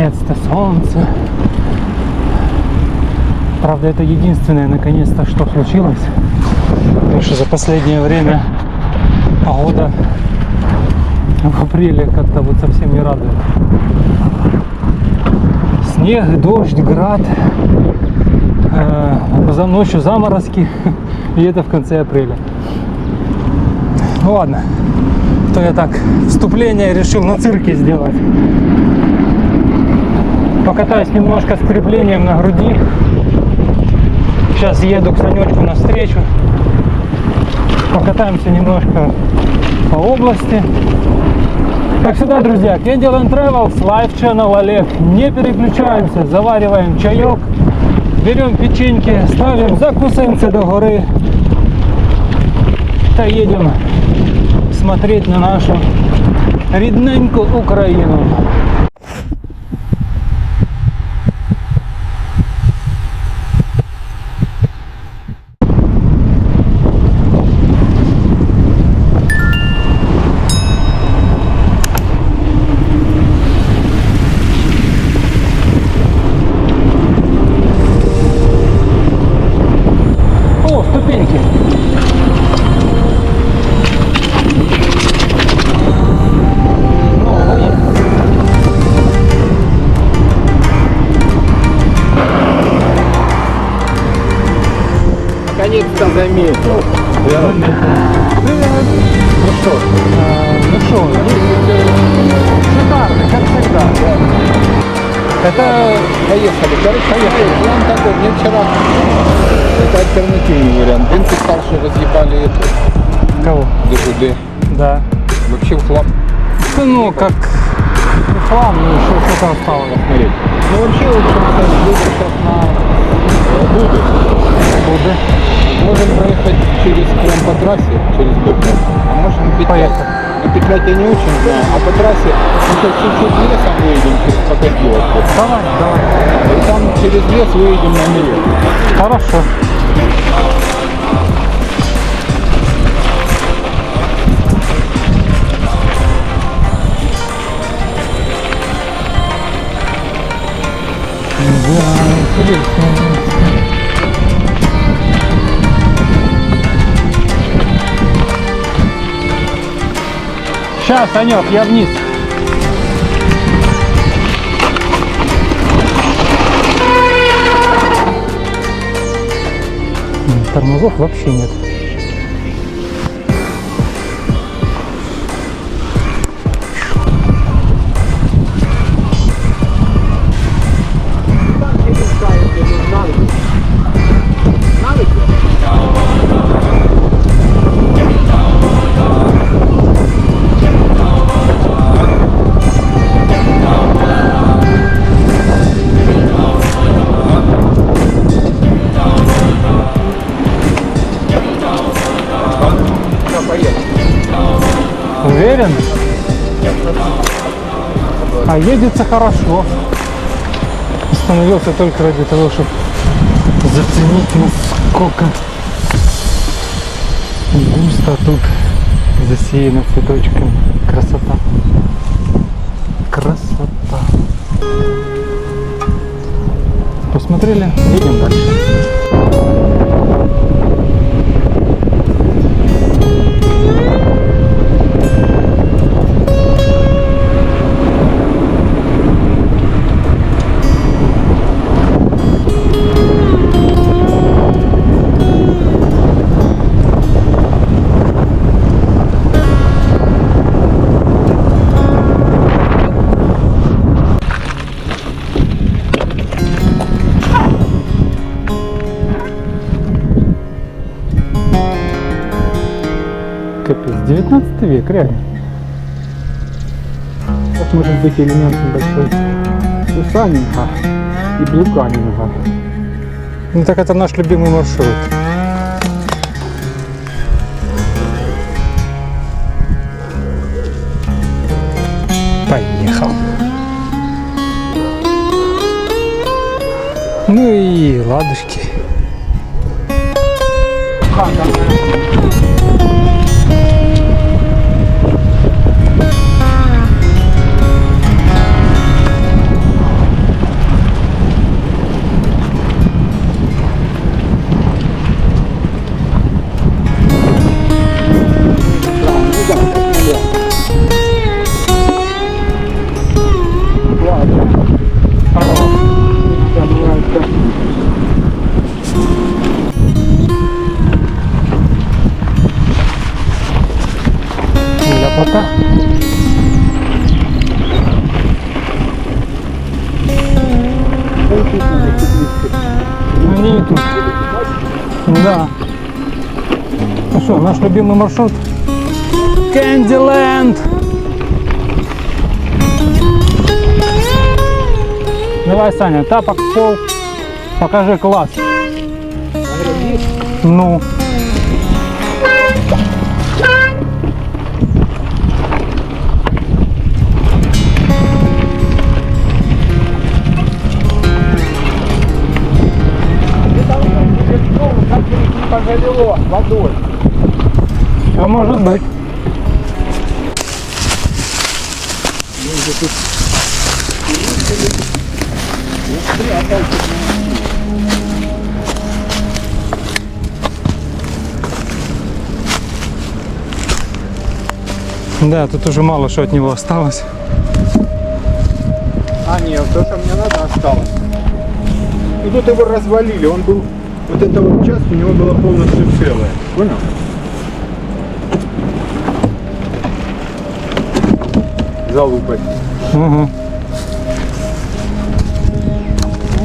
Наконец-то солнце. Правда, это единственное, наконец-то, что случилось. Потому что за последнее время погода в апреле как-то вот совсем не радует. Снег, дождь, град, за ночью заморозки, и это в конце апреля. Ну ладно, то я так вступление решил на цирке сделать. Покатаюсь немножко с креплением на груди. Сейчас еду к Санечку навстречу. Покатаемся немножко по области. Как всегда, друзья, Candyland and Travels, Live Channel Олег. Не переключаемся, завариваем чаек, берем печеньки, ставим закусенцы до горы. Та едем смотреть на нашу рідненьку Україну. Наконец-то заметил. Ну что? Шикарно, как всегда. Это поехали. Короче, поехали. План такой. Мне вчера это альтернативный вариант. Він писал, что разъебали это. Кого? ДЖД. Да. Вообще в хлам. Ну, как хлам, ну что там стало смотреть. Ну вообще, в общем-то, едем сейчас на Буды. Буды. Можем проехать прям по трассе, через Буды. А можем петлять. Поехали. Но петлять я не очень знаю. А по трассе мы сейчас чуть-чуть лесом выедем через Покатиловку. Давай. И там через лес выедем на Миле. Хорошо. Сейчас, Санек, я вниз. Тормозов вообще нет. Уверен? А едется хорошо. Остановился только ради того, чтобы заценить, насколько густо тут засеяно цветочками. Красота. Красота. Посмотрели? Едем дальше. Капец, 19 век, реально. Как может быть элемент небольшой Сусанинга и Блуканинга? Ну так это наш любимый маршрут. Поехал. Ну и ладушки. Пока. Они тут. Да. Ну что, наш любимый маршрут? Кэндиленд! Давай, Саня, тапок в пол. Покажи класс. Ну. Залило водой. А может быть. Да, тут уже мало что от него осталось. А, нет, то, что мне надо, осталось. Ну тут его развалили, он был, вот эта вот часть у него была полностью целая. Понял? Залупать. Угу.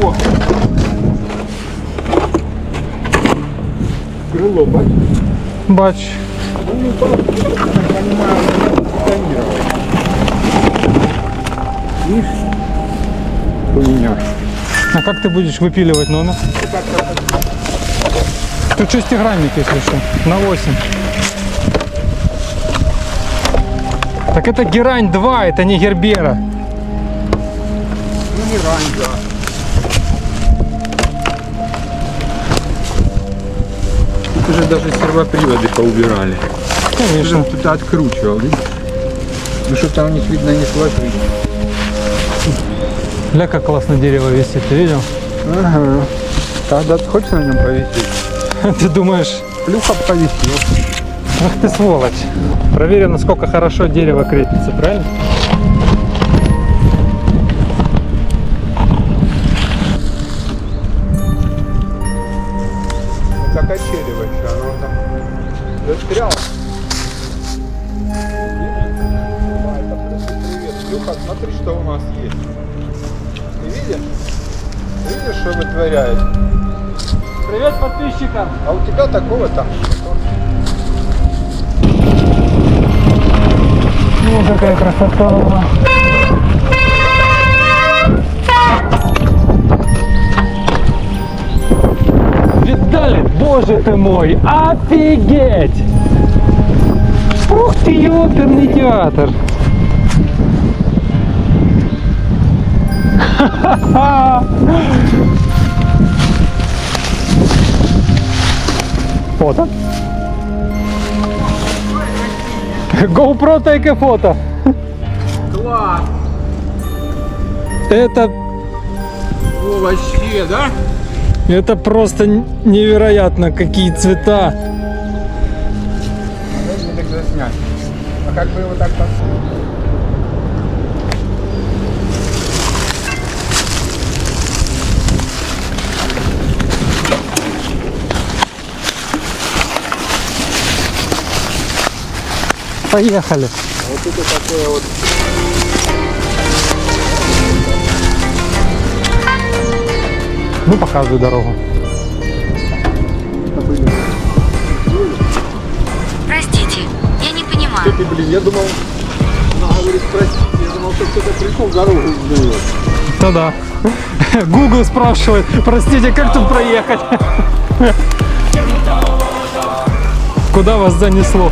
Вот. Крыло, бать. Бач. Ну, не просто, я так понимаю, бетонировать. Видишь? Хуйня. А как ты будешь выпиливать номер? Тут шестигранник, если что, на 8. Так это Герань 2, это не Гербера. Ну не рань, да. Тут уже даже сервоприводы поубирали. Конечно. Кто-то откручивал, видишь? Ну что-то у них, видно, не сложилось. Ля, как классно дерево висит, ты видел? Ага. Тогда ты хочешь на нем повисеть? Ты думаешь, Плюха повисел. ах ты сволочь. Проверим, насколько хорошо дерево крепится, правильно? Это качели вообще, оно там застряло. Привет, Плюха, смотри, что у нас есть. Ты видишь? Видишь, что вытворяет? Привет подписчикам! А у тебя такого там. Ну какая красота! Видали? Боже ты мой! Офигеть! Ух ты, ёперный театр! Ха-ха-ха! Фото. GoPro take a фото. Класс! Это Ну вообще, да? Это просто невероятно, какие цвета. Надо мне так заснять. А как бы его так поставить? Поехали. А вот это такое вот. Ну, показывай дорогу. Простите, я не понимаю. Ты, блин, я думал, она говорит, простите, я думал, что кто-то пришел дорогу сдует. Да-да. Google спрашивает, простите, как тут проехать? Куда вас занесло?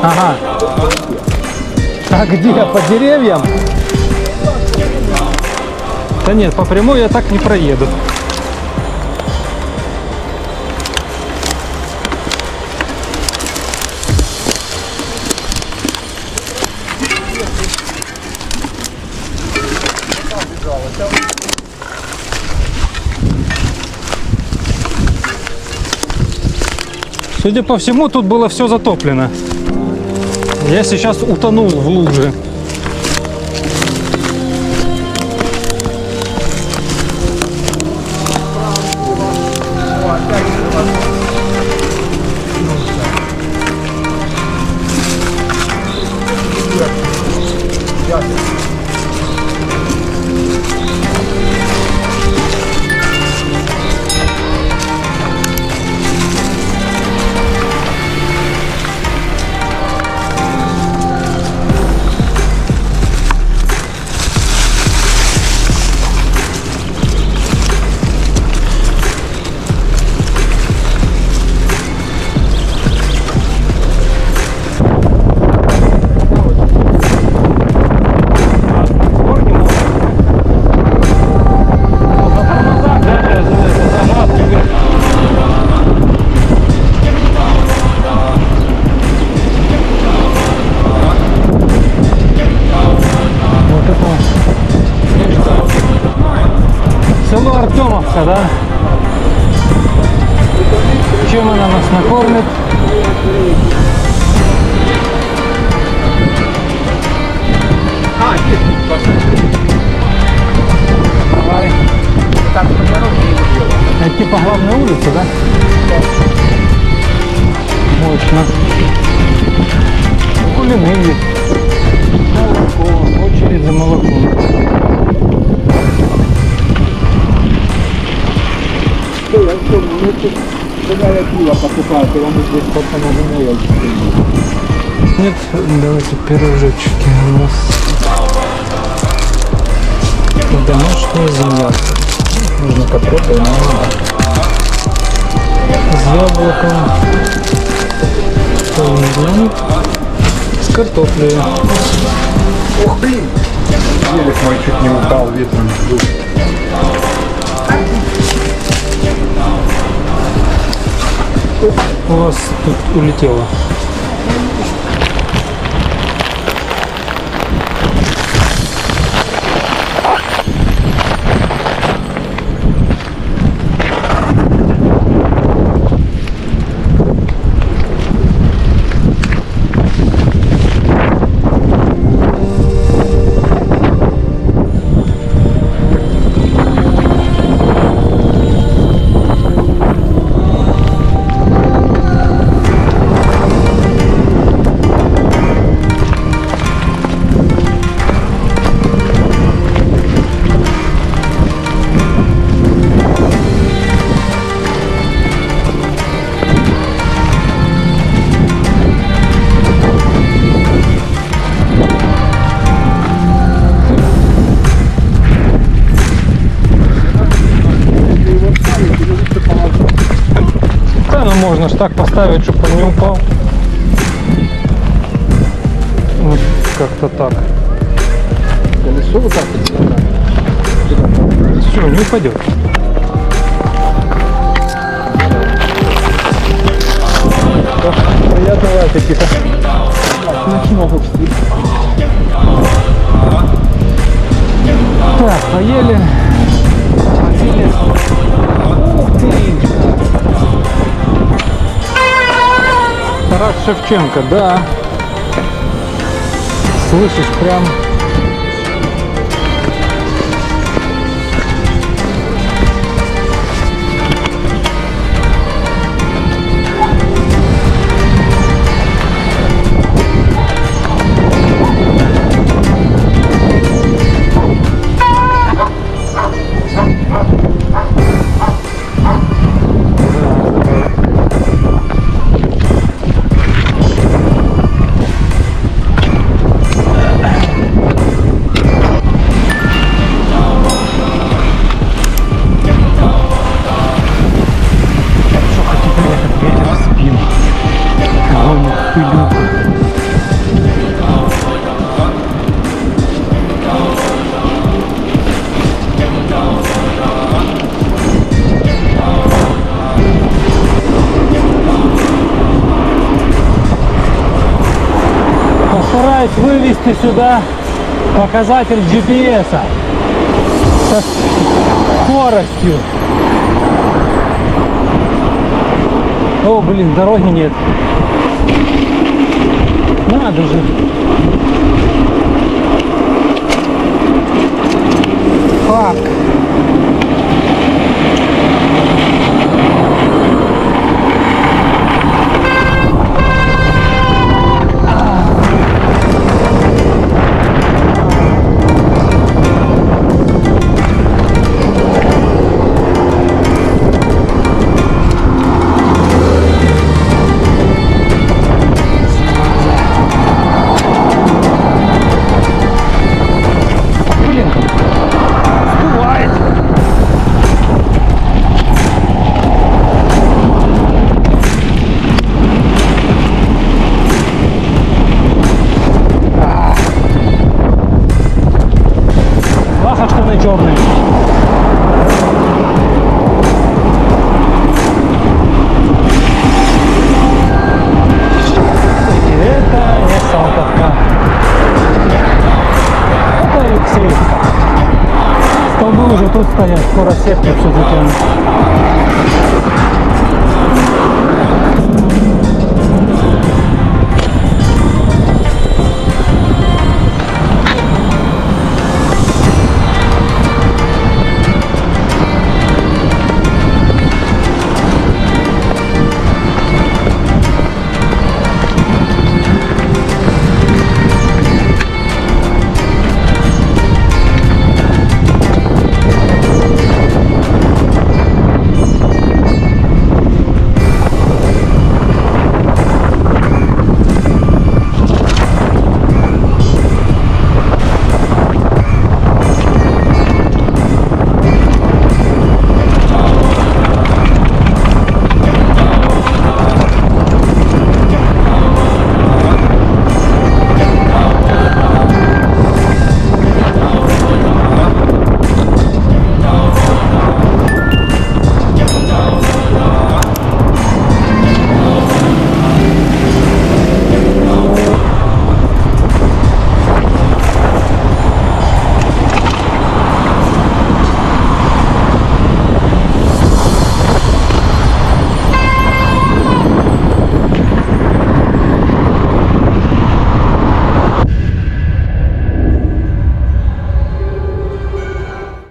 Ага. А где? По деревьям? Да нет, по прямой я так не проеду. Судя по всему, тут было все затоплено. Я сейчас утонул в луже. Леха, да? Чем она нас накормит? А, есть тут посмотри. Давай. Так, по дороге не дело. Это типа главная улица, да? Мощно. Кулины есть. Молоко. Очередь за молоком. Эй, Антон, мы тут когда пиво покупают, и вам здесь сколько надо. Нет, давайте пирожечки у нас. Домашняя земля. Нужно попробовать. С яблоком. С картофелем. Ох, блин! Елик мой чуть не упал, ветром сдул. У вас тут улетело. Да, ну можно ж так поставить, чтобы он не упал. Вот как-то так. Колесо вот так вот сюда. Все, не упадет. Приятного аппетита. Ночного встретить. Так, поели. Попили. Ух ты! Тарас Шевченко, да. Слышишь, прям. Постараюсь вывести сюда показатель GPS со скоростью. О, блин, дороги нет. Надо же. Фак. Черный. Это не Салтовка. Это Алексеевка. Столбы уже тут стоят, скоро сетка все затянут.